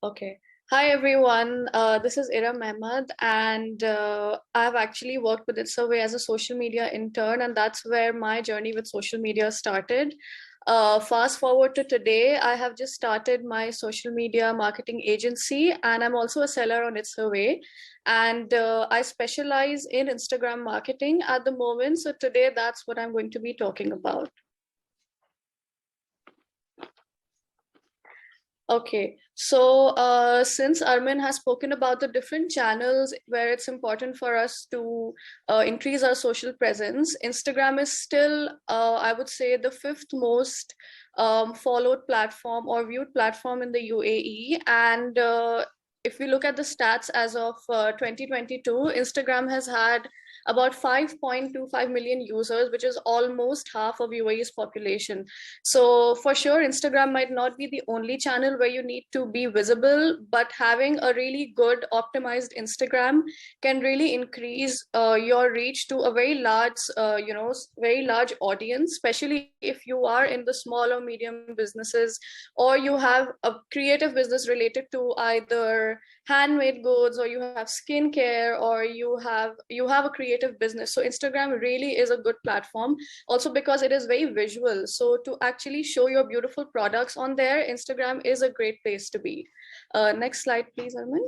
Okay. Hi, everyone. This is Iram Ahmad, and I've actually worked with It Survey as a social media intern, and that's where my journey with social media started. Fast forward to today, I have just started my social media marketing agency, and I'm also a seller on It Survey. And I specialize in Instagram marketing at the moment. So today, that's what I'm going to be talking about. Okay, so since Armin has spoken about the different channels where it's important for us to increase our social presence, Instagram is still, I would say, the fifth most followed platform or viewed platform in the UAE. And if we look at the stats as of 2022, Instagram has had about 5.25 million users, which is almost half of UAE's population. So for sure, Instagram might not be the only channel where you need to be visible, but having a really good optimized Instagram can really increase your reach to a very large, very large audience, especially if you are in the small or medium businesses, or you have a creative business related to either handmade goods, or you have skincare, or you have a creative business. So Instagram really is a good platform, also because it is very visual. So to actually show your beautiful products on there, Instagram is a great place to be. Next slide, please, Armin.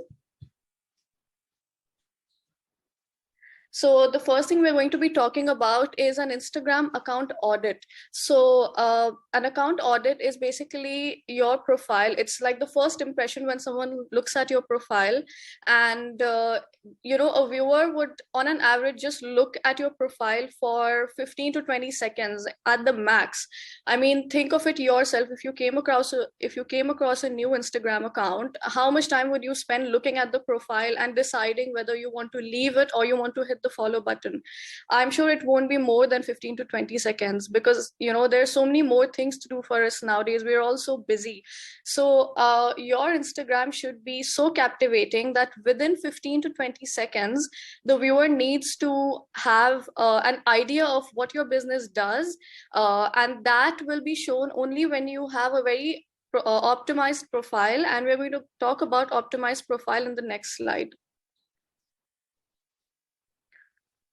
So the first thing we're going to be talking about is an Instagram account audit. So an account audit is basically your profile. It's like the first impression when someone looks at your profile, and a viewer would, on an average, just look at your profile for 15 to 20 seconds at the max. I mean, think of it yourself. If you came across a new Instagram account, how much time would you spend looking at the profile and deciding whether you want to leave it or you want to hit the follow button? I'm sure it won't be more than 15 to 20 seconds, because there's so many more things to do for us nowadays. We're all so busy. So your Instagram should be so captivating that within 15 to 20 seconds, the viewer needs to have an idea of what your business does, and that will be shown only when you have a very optimized profile. And we're going to talk about optimized profile in the next slide.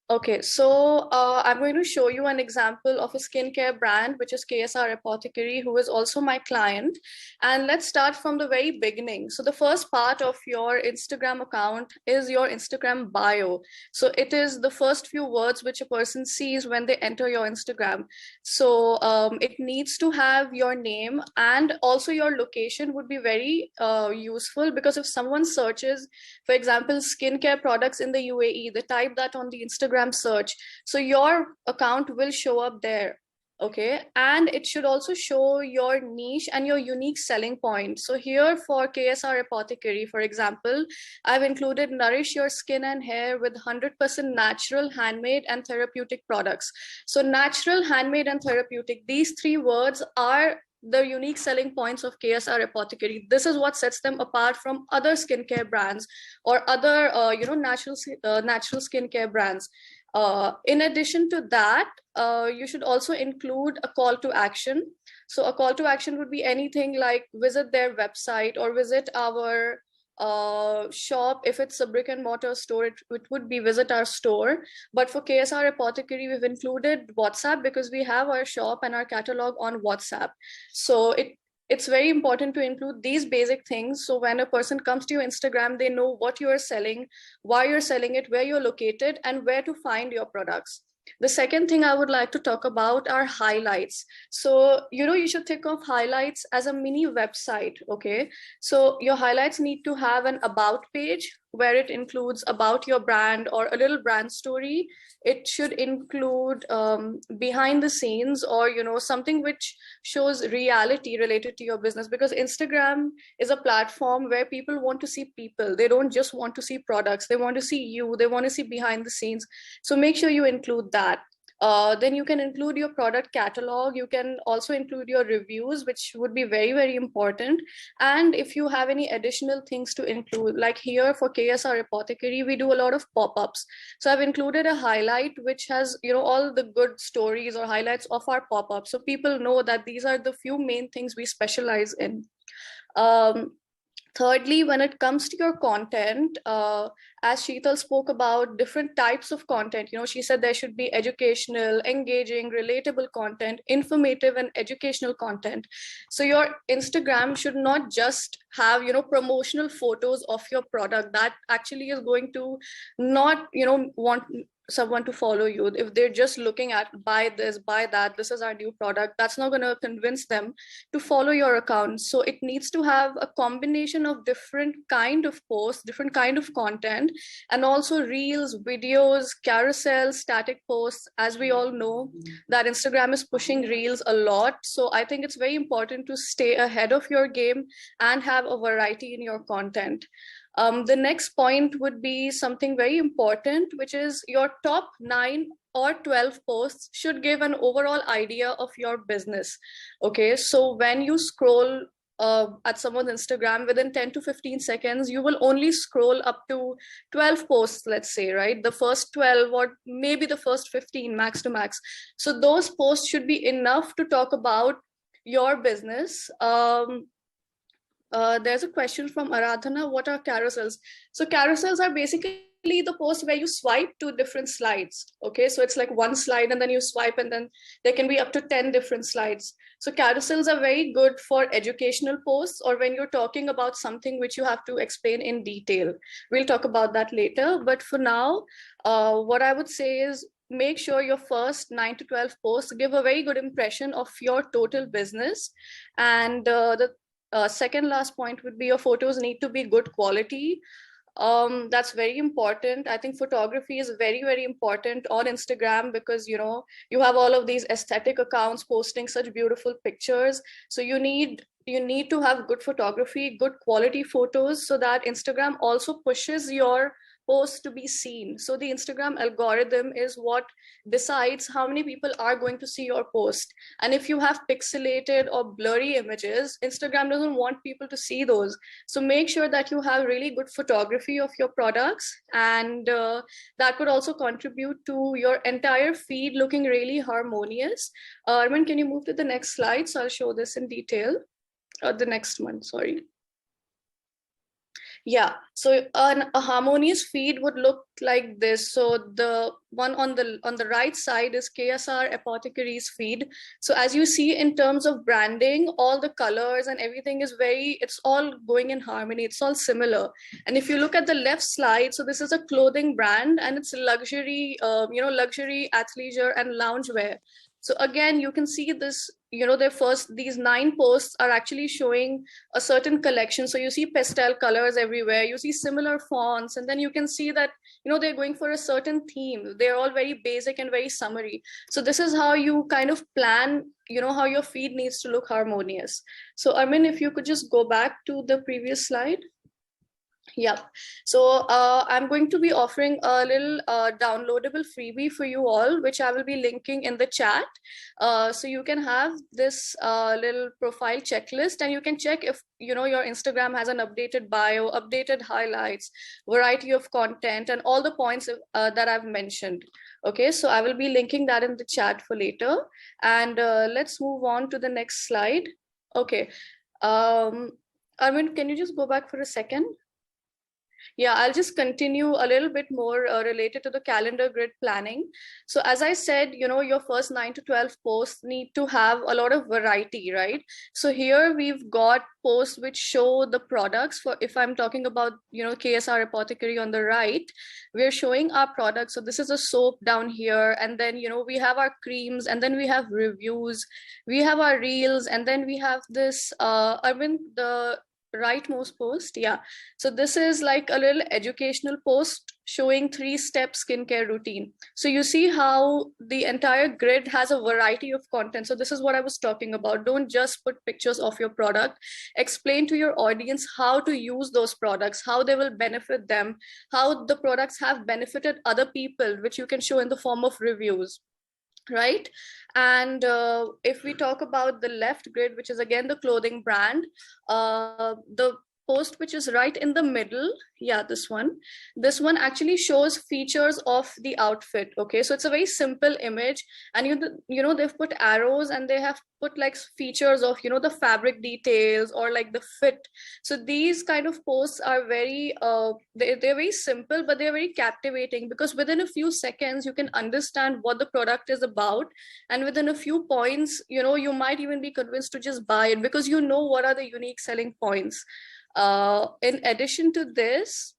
Okay, so I'm going to show you an example of a skincare brand, which is KSR Apothecary, who is also my client. And let's start from the very beginning. So the first part of your Instagram account is your Instagram bio. So it is the first few words which a person sees when they enter your Instagram. So it needs to have your name, and also your location would be very useful, because if someone searches, for example, skincare products in the UAE, they type that on the Instagram search. So your account will show up there. Okay. And it should also show your niche and your unique selling point. So here for KSR Apothecary, for example, I've included nourish your skin and hair with 100% natural, handmade, and therapeutic products. So natural, handmade, and therapeutic, these three words are the unique selling points of KSR Apothecary. This is what sets them apart from other skincare brands or other, natural skincare brands. In addition to that, you should also include a call to action. So a call to action would be anything like visit their website or visit our shop. If it's a brick and mortar store, it would be visit our store. But for KSR Apothecary, we've included WhatsApp because we have our shop and our catalog on WhatsApp. So it's very important to include these basic things. So when a person comes to your Instagram, they know what you are selling, why you're selling it, where you're located, and where to find your products. The second thing I would like to talk about are highlights. So, you should think of highlights as a mini website, okay? So your highlights need to have an about page where it includes about your brand or a little brand story. It should include behind the scenes, or something which shows reality related to your business, because Instagram is a platform where people want to see people. They don't just want to see products. They want to see you. They want to see behind the scenes. So make sure you include that. Then you can include your product catalog. You can also include your reviews, which would be very, very important. And if you have any additional things to include, like here for KSR Apothecary, we do a lot of pop-ups. So I've included a highlight which has, all the good stories or highlights of our pop-ups. So people know that these are the few main things we specialize in. Um, Thirdly, when it comes to your content, as Sheetal spoke about different types of content, she said there should be educational, engaging, relatable content, informative and educational content. So your Instagram should not just have, promotional photos of your product. That actually is going to not, want someone to follow you. If they're just looking at buy this, buy that, this is our new product, that's not going to convince them to follow your account. So it needs to have a combination of different kind of posts, different kind of content, and also reels, videos, carousels, static posts. As we all know that Instagram is pushing reels a lot. So I think it's very important to stay ahead of your game and have a variety in your content. The next point would be something very important, which is your top 9 or 12 posts should give an overall idea of your business. Okay, so when you scroll at someone's Instagram, within 10 to 15 seconds, you will only scroll up to 12 posts, let's say, right? The first 12 or maybe the first 15 max to max. So those posts should be enough to talk about your business. There's a question from Aradhana. What are carousels? So carousels are basically the post where you swipe to different slides. Okay, so it's like one slide and then you swipe and then there can be up to 10 different slides. So carousels are very good for educational posts or when you're talking about something which you have to explain in detail. We'll talk about that later. But for now, what I would say is make sure your first 9 to 12 posts give a very good impression of your total business. And the second last point would be your photos need to be good quality. That's very important. I think photography is very, very important on Instagram because, you have all of these aesthetic accounts posting such beautiful pictures. So you need to have good photography, good quality photos so that Instagram also pushes your post to be seen. So the Instagram algorithm is what decides how many people are going to see your post. And if you have pixelated or blurry images, Instagram doesn't want people to see those. So make sure that you have really good photography of your products, and that could also contribute to your entire feed looking really harmonious. Arman, can you move to the next slide? So I'll show this in detail. The next one, sorry. Yeah, so a harmonious feed would look like this. So the one on the right side is KSR Apothecary's feed. So as you see in terms of branding, all the colors and everything is it's all going in harmony. It's all similar. And if you look at the left slide, so this is a clothing brand and it's luxury, luxury athleisure and loungewear. So again, you can see this, these 9 posts are actually showing a certain collection. So you see pastel colors everywhere, you see similar fonts, and then you can see that, they're going for a certain theme. They're all very basic and very summary. So this is how you kind of plan, how your feed needs to look harmonious. So Armin, if you could just go back to the previous slide. Yeah, so I'm going to be offering a little downloadable freebie for you all, which I will be linking in the chat. So you can have this little profile checklist and you can check if, your Instagram has an updated bio, updated highlights, variety of content, and all the points that I've mentioned. Okay, so I will be linking that in the chat for later. And let's move on to the next slide. Okay, Armin, can you just go back for a second? Yeah, I'll just continue a little bit more related to the calendar grid planning. So as I said, your first 9 to 12 posts need to have a lot of variety, right? So here we've got posts which show the products. For if I'm talking about, KSR Apothecary on the right, we're showing our products. So this is a soap down here. And then, we have our creams and then we have reviews, we have our reels, and then we have this, Arvind, the rightmost post. Yeah, so this is like a little educational post showing 3-step skincare routine. So you see how the entire grid has a variety of content. So this is what I was talking about. Don't just put pictures of your product. Explain to your audience how to use those products, how they will benefit them, how the products have benefited other people, which you can show in the form of reviews, right? And if we talk about the left grid, which is again the clothing brand, the post which is right in the middle, yeah, this one actually shows features of the outfit. Okay, so it's a very simple image, and they've put arrows and they have put like features of the fabric details or like the fit. So these kind of posts are very they're very simple, but they're very captivating, because within a few seconds you can understand what the product is about, and within a few points you might even be convinced to just buy it, because you know what are the unique selling points. In addition to this,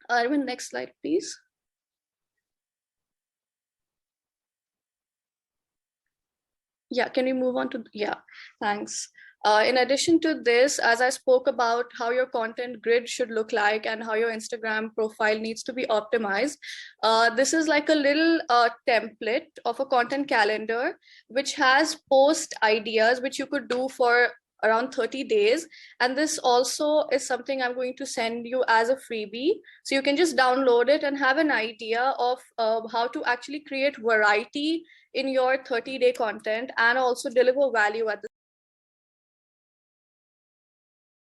Arvind, next slide please. Yeah, can we move on to, yeah, thanks. In addition to this, as I spoke about how your content grid should look like and how your Instagram profile needs to be optimized, this is like a little template of a content calendar, which has post ideas, which you could do for around 30 days. And this also is something I'm going to send you as a freebie. So you can just download it and have an idea of how to actually create variety in your 30-day content and also deliver value at the